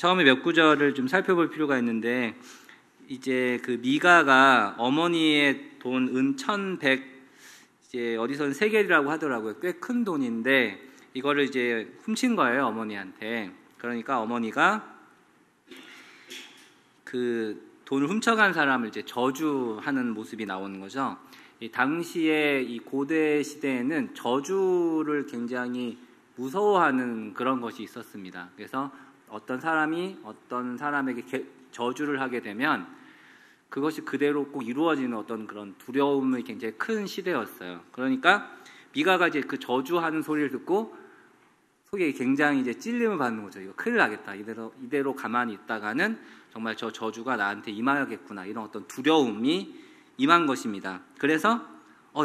처음에 몇 구절을 좀 살펴볼 필요가 있는데, 이제 그 미가가 어머니의 돈 은 1100, 이제 어디서는 세겔이라고 하더라고요. 꽤 큰 돈인데 이거를 이제 훔친 거예요, 어머니한테. 그러니까 어머니가 그 돈을 훔쳐간 사람을 이제 저주하는 모습이 나오는 거죠. 이 당시에 이 고대 시대에는 저주를 굉장히 무서워하는 그런 것이 있었습니다. 그래서 어떤 사람이 어떤 사람에게 저주를 하게 되면 그것이 그대로 꼭 이루어지는 어떤 그런 두려움이 굉장히 큰 시대였어요. 그러니까 미가가 이제 그 저주하는 소리를 듣고 속에 굉장히 이제 찔림을 받는 거죠. 이거 큰일 나겠다. 이대로 가만히 있다가는 정말 저 저주가 나한테 임하겠구나. 이런 어떤 두려움이 임한 것입니다. 그래서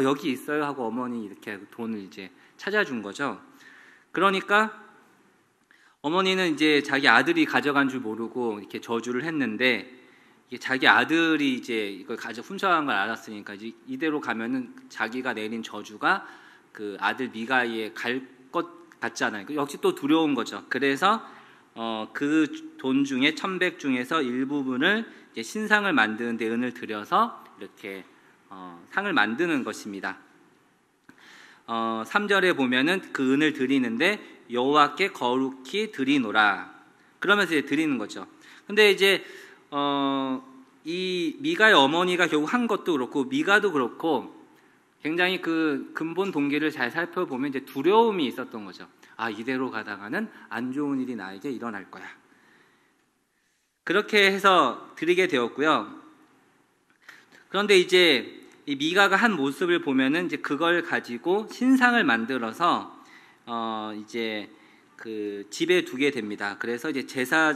여기 있어요 하고 어머니 이렇게 돈을 이제 찾아준 거죠. 그러니까 어머니는 이제 자기 아들이 가져간 줄 모르고 이렇게 저주를 했는데, 이게 자기 아들이 이제 이걸 훔쳐간 걸 알았으니까 이제 이대로 가면은 자기가 내린 저주가 그 아들 미가에 갈 것 같잖아요. 역시 또 두려운 거죠. 그래서 그 돈 중에 1100 중에서 일부분을 이제 신상을 만드는 데 은을 들여서 이렇게 상을 만드는 것입니다. 3절에 보면은 그 은을 드리는데 여호와께 거룩히 드리노라. 그러면서 이제 드리는 거죠. 근데 이제 이 미가의 어머니가 결국 한 것도 그렇고 미가도 그렇고 굉장히 그 근본 동기를 잘 살펴보면 이제 두려움이 있었던 거죠. 이대로 가다가는 안 좋은 일이 나에게 일어날 거야. 그렇게 해서 드리게 되었고요. 그런데 이제 이 미가가 한 모습을 보면은 이제 그걸 가지고 신상을 만들어서 이제 그 집에 두게 됩니다. 그래서 이제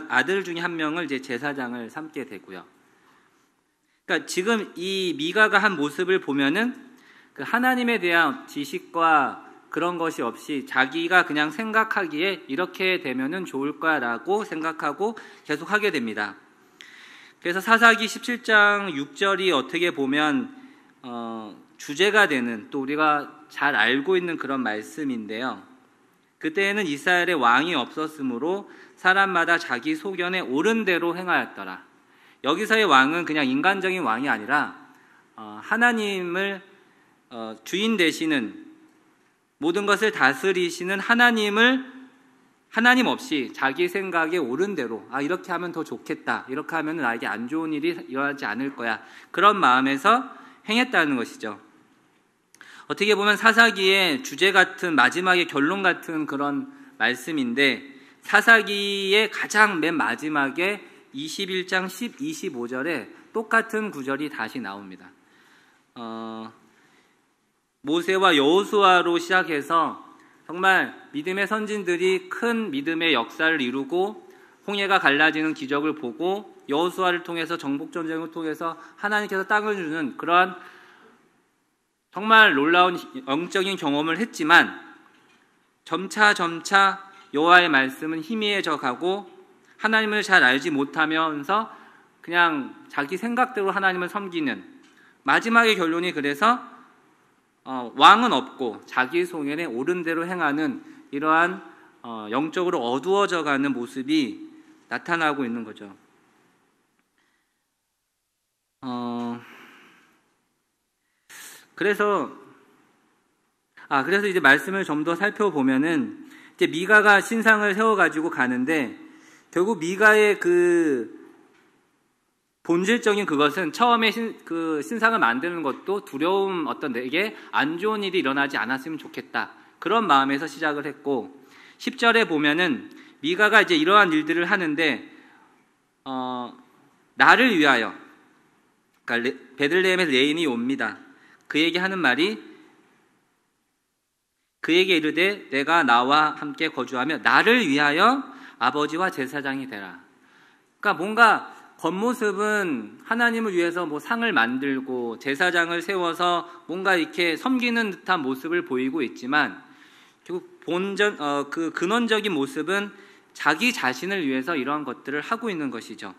아들 중에 한 명을 이제 제사장을 삼게 되고요. 그러니까 지금 이 미가가 한 모습을 보면은 그 하나님에 대한 지식과 그런 것이 없이 자기가 그냥 생각하기에 이렇게 되면은 좋을 거야라고 생각하고 계속 하게 됩니다. 그래서 사사기 17장 6절이 어떻게 보면 주제가 되는, 또 우리가 잘 알고 있는 그런 말씀인데요. 그때에는 이스라엘에 왕이 없었으므로 사람마다 자기 소견에 옳은 대로 행하였더라. 여기서의 왕은 그냥 인간적인 왕이 아니라 하나님을 주인 되시는, 모든 것을 다스리시는 하나님 없이 자기 생각에 옳은 대로 이렇게 하면 더 좋겠다, 이렇게 하면 나에게 안 좋은 일이 일어나지 않을 거야, 그런 마음에서 행했다는 것이죠. 어떻게 보면 사사기의 주제 같은, 마지막의 결론 같은 그런 말씀인데, 사사기의 가장 맨 마지막에 21장 10, 25절에 똑같은 구절이 다시 나옵니다. 모세와 여호수아로 시작해서 정말 믿음의 선진들이 큰 믿음의 역사를 이루고 홍해가 갈라지는 기적을 보고 여호수아를 통해서 정복전쟁을 통해서 하나님께서 땅을 주는 그러한 정말 놀라운 영적인 경험을 했지만, 점차 여호와의 말씀은 희미해져 가고 하나님을 잘 알지 못하면서 그냥 자기 생각대로 하나님을 섬기는, 마지막의 결론이 그래서 왕은 없고 자기 소견에 옳은 대로 행하는 이러한 영적으로 어두워져 가는 모습이 나타나고 있는 거죠. 그래서 이제 말씀을 좀 더 살펴보면은, 이제 미가가 신상을 세워가지고 가는데, 결국 미가의 그 본질적인 그것은 처음에 그 신상을 만드는 것도 두려움, 어떤 내게 안 좋은 일이 일어나지 않았으면 좋겠다, 그런 마음에서 시작을 했고, 10절에 보면은 미가가 이제 이러한 일들을 하는데 나를 위하여, 그러니까 베들레헴에 레인이 옵니다. 그에게 하는 말이, 그에게 이르되 내가 나와 함께 거주하며 나를 위하여 아버지와 제사장이 되라. 그러니까 뭔가 겉모습은 하나님을 위해서 뭐 상을 만들고 제사장을 세워서 뭔가 이렇게 섬기는 듯한 모습을 보이고 있지만, 결국 그 근원적인 모습은 자기 자신을 위해서 이러한 것들을 하고 있는 것이죠.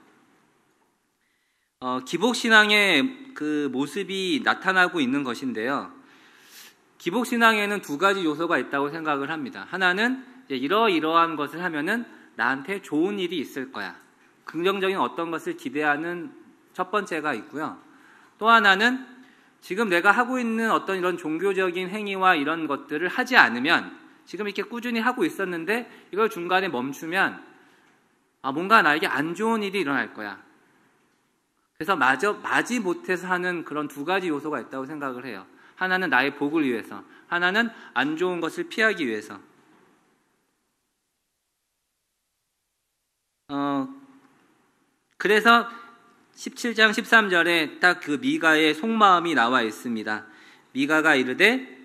기복신앙의 그 모습이 나타나고 있는 것인데요. 기복신앙에는 두 가지 요소가 있다고 생각을 합니다. 하나는 이제 이러한 것을 하면은 나한테 좋은 일이 있을 거야. 긍정적인 어떤 것을 기대하는 첫 번째가 있고요. 또 하나는 지금 내가 하고 있는 어떤 이런 종교적인 행위와 이런 것들을 하지 않으면, 지금 이렇게 꾸준히 하고 있었는데 이걸 중간에 멈추면 뭔가 나에게 안 좋은 일이 일어날 거야. 그래서 마지 못해서 하는 그런 두 가지 요소가 있다고 생각을 해요. 하나는 나의 복을 위해서, 하나는 안 좋은 것을 피하기 위해서. 그래서 17장 13절에 딱 그 미가의 속마음이 나와 있습니다. 미가가 이르되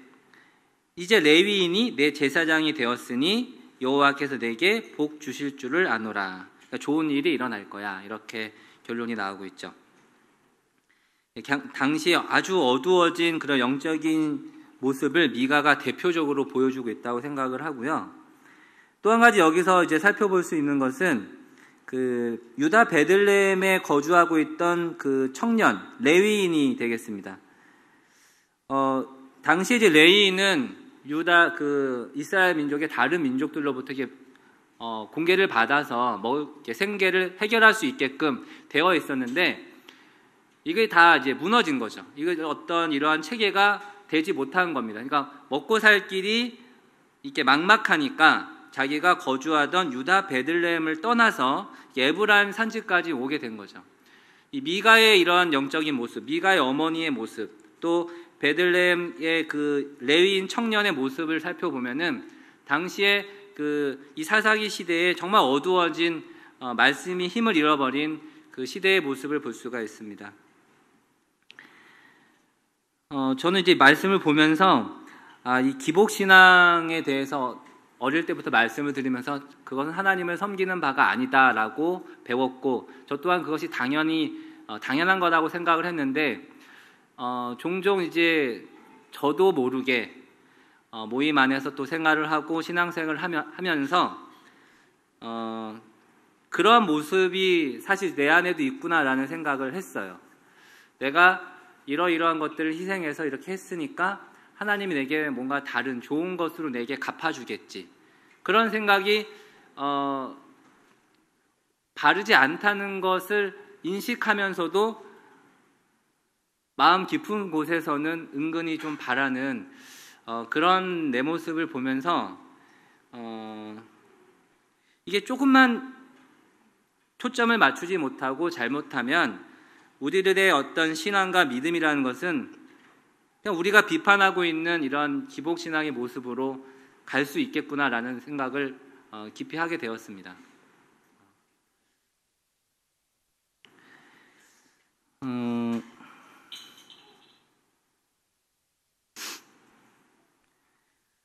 이제 레위인이 내 제사장이 되었으니 여호와께서 내게 복 주실 줄을 아노라. 그러니까 좋은 일이 일어날 거야. 이렇게 결론이 나오고 있죠. 당시 아주 어두워진 그런 영적인 모습을 미가가 대표적으로 보여주고 있다고 생각을 하고요. 또 한 가지 여기서 이제 살펴볼 수 있는 것은 그 유다 베들레헴에 거주하고 있던 그 청년 레위인이 되겠습니다. 당시 이제 레위인은 유다 그 이스라엘 민족의 다른 민족들로부터 이렇게 공개를 받아서 이렇게 생계를 해결할 수 있게끔 되어 있었는데 이게 다 이제 무너진 거죠. 이거 어떤 이러한 체계가 되지 못한 겁니다. 그러니까 먹고 살 길이 이렇게 막막하니까 자기가 거주하던 유다 베들레헴을 떠나서 에브라임 산지까지 오게 된 거죠. 이 미가의 이러한 영적인 모습, 미가의 어머니의 모습, 또 베들레헴의 그 레위인 청년의 모습을 살펴보면은 당시에 이 사사기 시대에 정말 어두워진 말씀이 힘을 잃어버린 그 시대의 모습을 볼 수가 있습니다. 저는 이제 말씀을 보면서 이 기복신앙에 대해서 어릴 때부터 말씀을 드리면서 그것은 하나님을 섬기는 바가 아니다라고 배웠고, 저 또한 그것이 당연한 거라고 생각을 했는데, 종종 이제 저도 모르게 모임 안에서 또 생활을 하고 신앙생활을 하면서 그런 모습이 사실 내 안에도 있구나라는 생각을 했어요. 내가 이러이러한 것들을 희생해서 이렇게 했으니까 하나님이 내게 뭔가 다른 좋은 것으로 내게 갚아주겠지. 그런 생각이 바르지 않다는 것을 인식하면서도 마음 깊은 곳에서는 은근히 좀 바라는 그런 내 모습을 보면서 이게 조금만 초점을 맞추지 못하고 잘못하면 우리들의 어떤 신앙과 믿음이라는 것은 그냥 우리가 비판하고 있는 이런 기복신앙의 모습으로 갈 수 있겠구나라는 생각을 깊이 하게 되었습니다.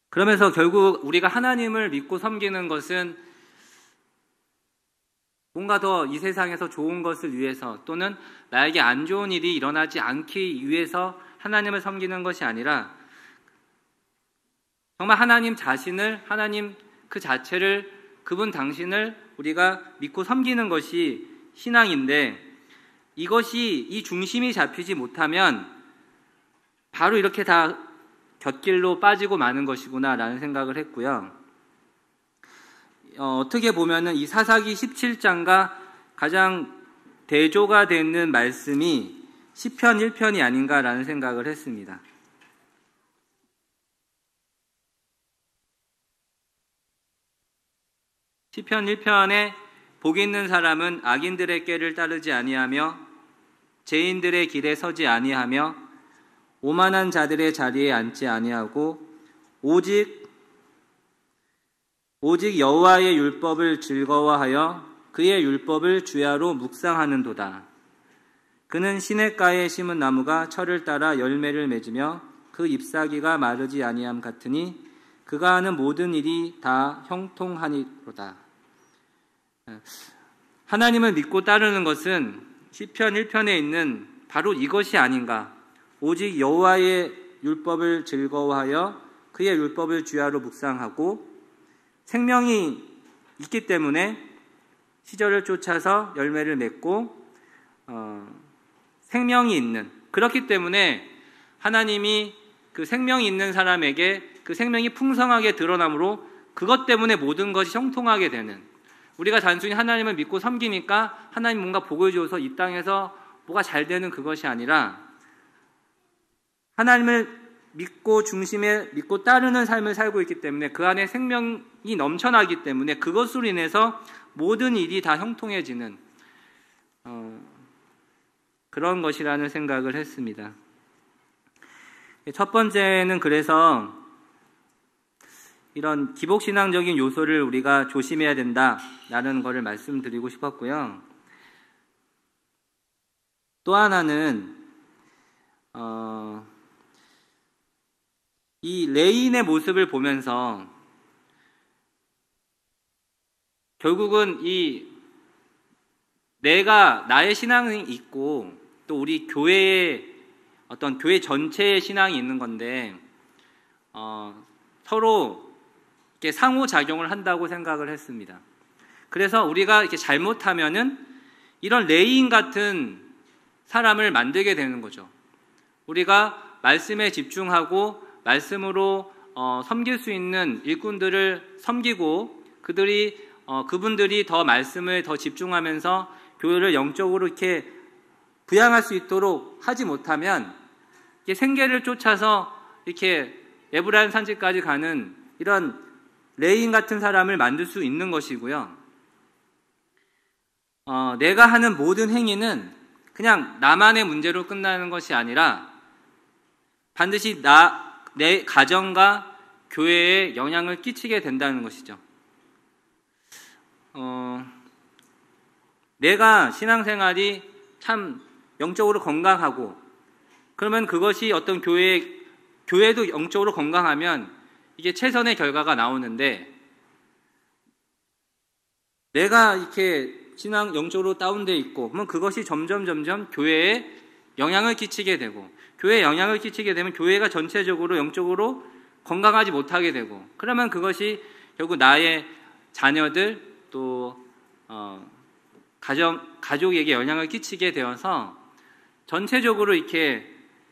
그러면서 결국 우리가 하나님을 믿고 섬기는 것은 뭔가 더 이 세상에서 좋은 것을 위해서 또는 나에게 안 좋은 일이 일어나지 않기 위해서 하나님을 섬기는 것이 아니라 정말 하나님 자신을, 하나님 그 자체를, 그분 당신을 우리가 믿고 섬기는 것이 신앙인데, 이것이 이 중심이 잡히지 못하면 바로 이렇게 다 곁길로 빠지고 마는 것이구나라는 생각을 했고요. 어떻게 보면은 이 사사기 17장과 가장 대조가 되는 말씀이 시편 1편이 아닌가라는 생각을 했습니다. 시편 1편에 복 있는 사람은 악인들의 꾀를 따르지 아니하며 죄인들의 길에 서지 아니하며 오만한 자들의 자리에 앉지 아니하고 오직 여호와의 율법을 즐거워하여 그의 율법을 주야로 묵상하는도다. 그는 시냇가에 심은 나무가 철을 따라 열매를 맺으며 그 잎사귀가 마르지 아니함 같으니 그가 하는 모든 일이 다 형통하니로다. 하나님을 믿고 따르는 것은 시편 1편에 있는 바로 이것이 아닌가. 오직 여호와의 율법을 즐거워하여 그의 율법을 주야로 묵상하고 생명이 있기 때문에 시절을 쫓아서 열매를 맺고 생명이 있는, 그렇기 때문에 하나님이 그 생명이 있는 사람에게 그 생명이 풍성하게 드러나므로 그것 때문에 모든 것이 형통하게 되는, 우리가 단순히 하나님을 믿고 섬기니까 하나님 뭔가 복을 주어서 이 땅에서 뭐가 잘 되는 그것이 아니라 하나님을 믿고 중심에 믿고 따르는 삶을 살고 있기 때문에 그 안에 생명이 넘쳐나기 때문에 그것으로 인해서 모든 일이 다 형통해지는 그런 것이라는 생각을 했습니다. 첫 번째는 그래서 이런 기복신앙적인 요소를 우리가 조심해야 된다라는 것을 말씀드리고 싶었고요. 또 하나는 이 레인의 모습을 보면서 결국은 나의 신앙이 있고 또 우리 교회의 어떤 교회 전체의 신앙이 있는 건데 서로 이렇게 상호작용을 한다고 생각을 했습니다. 그래서 우리가 이렇게 잘못하면은 이런 레인 같은 사람을 만들게 되는 거죠. 우리가 말씀에 집중하고 말씀으로 섬길 수 있는 일꾼들을 섬기고 그분들이 더 말씀을 더 집중하면서 교회를 영적으로 이렇게 부양할 수 있도록 하지 못하면 이렇게 생계를 쫓아서 이렇게 에브라임 산지까지 가는 이런 레인 같은 사람을 만들 수 있는 것이고요. 내가 하는 모든 행위는 그냥 나만의 문제로 끝나는 것이 아니라 반드시 내 가정과 교회에 영향을 끼치게 된다는 것이죠. 내가 신앙생활이 참 영적으로 건강하고 그러면 그것이 어떤 교회도 영적으로 건강하면 이게 최선의 결과가 나오는데 내가 이렇게 신앙 영적으로 다운되어 있고 그러면 그것이 점점 교회에 영향을 끼치게 되고 교회에 영향을 끼치게 되면 교회가 전체적으로 영적으로 건강하지 못하게 되고 그러면 그것이 결국 나의 자녀들 또 가족에게 영향을 끼치게 되어서 전체적으로 이렇게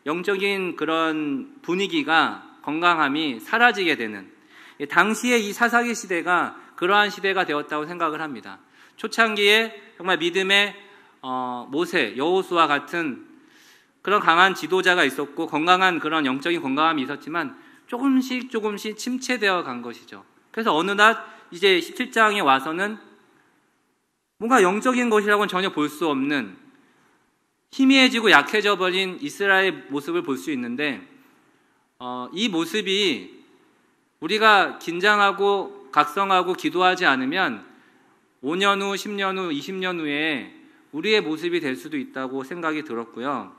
영적인 그런 분위기가 건강함이 사라지게 되는 당시에 이 사사기 시대가 그러한 시대가 되었다고 생각을 합니다. 초창기에 정말 믿음의 모세, 여호수아 같은 그런 강한 지도자가 있었고 건강한 그런 영적인 건강함이 있었지만 조금씩 침체되어 간 것이죠. 그래서 어느 날 이제 17장에 와서는 뭔가 영적인 것이라고는 전혀 볼 수 없는 희미해지고 약해져 버린 이스라엘 모습을 볼 수 있는데 이 모습이 우리가 긴장하고 각성하고 기도하지 않으면 5년 후, 10년 후, 20년 후에 우리의 모습이 될 수도 있다고 생각이 들었고요.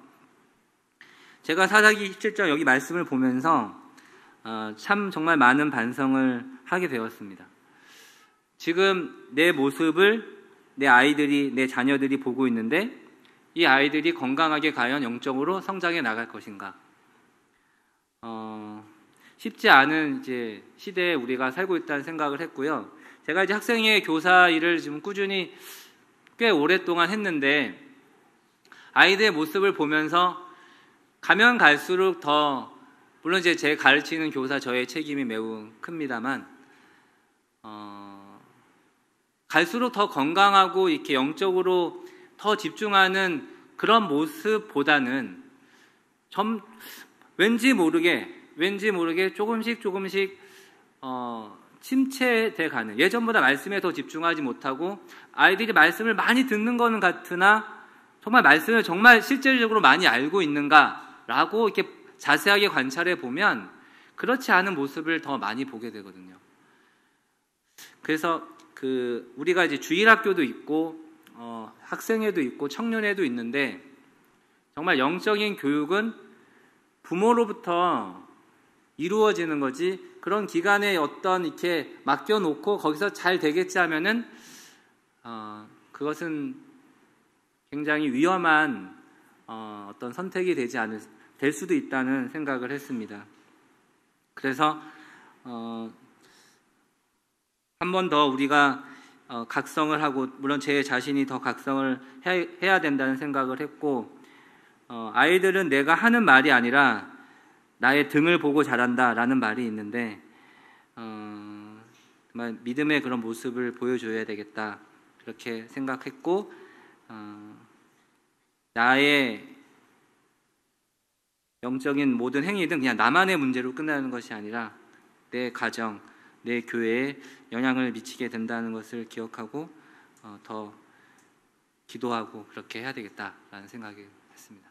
제가 사사기 17장 여기 말씀을 보면서 참 정말 많은 반성을 하게 되었습니다. 지금 내 모습을 내 아이들이, 내 자녀들이 보고 있는데 이 아이들이 건강하게 과연 영적으로 성장해 나갈 것인가? 쉽지 않은 이제 시대에 우리가 살고 있다는 생각을 했고요. 제가 이제 학생회 교사 일을 지금 꾸준히 꽤 오랫동안 했는데 아이들의 모습을 보면서 가면 갈수록 더 물론 이제 제 가르치는 교사 저의 책임이 매우 큽니다만 갈수록 더 건강하고 이렇게 영적으로 더 집중하는 그런 모습보다는 왠지 모르게 조금씩 침체돼 가는 예전보다 말씀에 더 집중하지 못하고 아이들이 말씀을 많이 듣는 거는 같으나 정말 말씀을 정말 실질적으로 많이 알고 있는가라고 이렇게 자세하게 관찰해 보면 그렇지 않은 모습을 더 많이 보게 되거든요. 그래서 우리가 이제 주일학교도 있고 학생회도 있고 청년회도 있는데 정말 영적인 교육은 부모로부터 이루어지는 거지 그런 기간에 어떤 이렇게 맡겨놓고 거기서 잘 되겠지 하면은 그것은 굉장히 위험한 어떤 선택이 될 수도 있다는 생각을 했습니다. 그래서 한 번 더 우리가 각성을 하고 물론 제 자신이 더 각성을 해야 된다는 생각을 했고 아이들은 내가 하는 말이 아니라 나의 등을 보고 자란다라는 말이 있는데 정말 믿음의 그런 모습을 보여줘야 되겠다 그렇게 생각했고, 나의 영적인 모든 행위든 그냥 나만의 문제로 끝나는 것이 아니라 내 가정, 내 교회에 영향을 미치게 된다는 것을 기억하고 더 기도하고 그렇게 해야 되겠다라는 생각이 했습니다.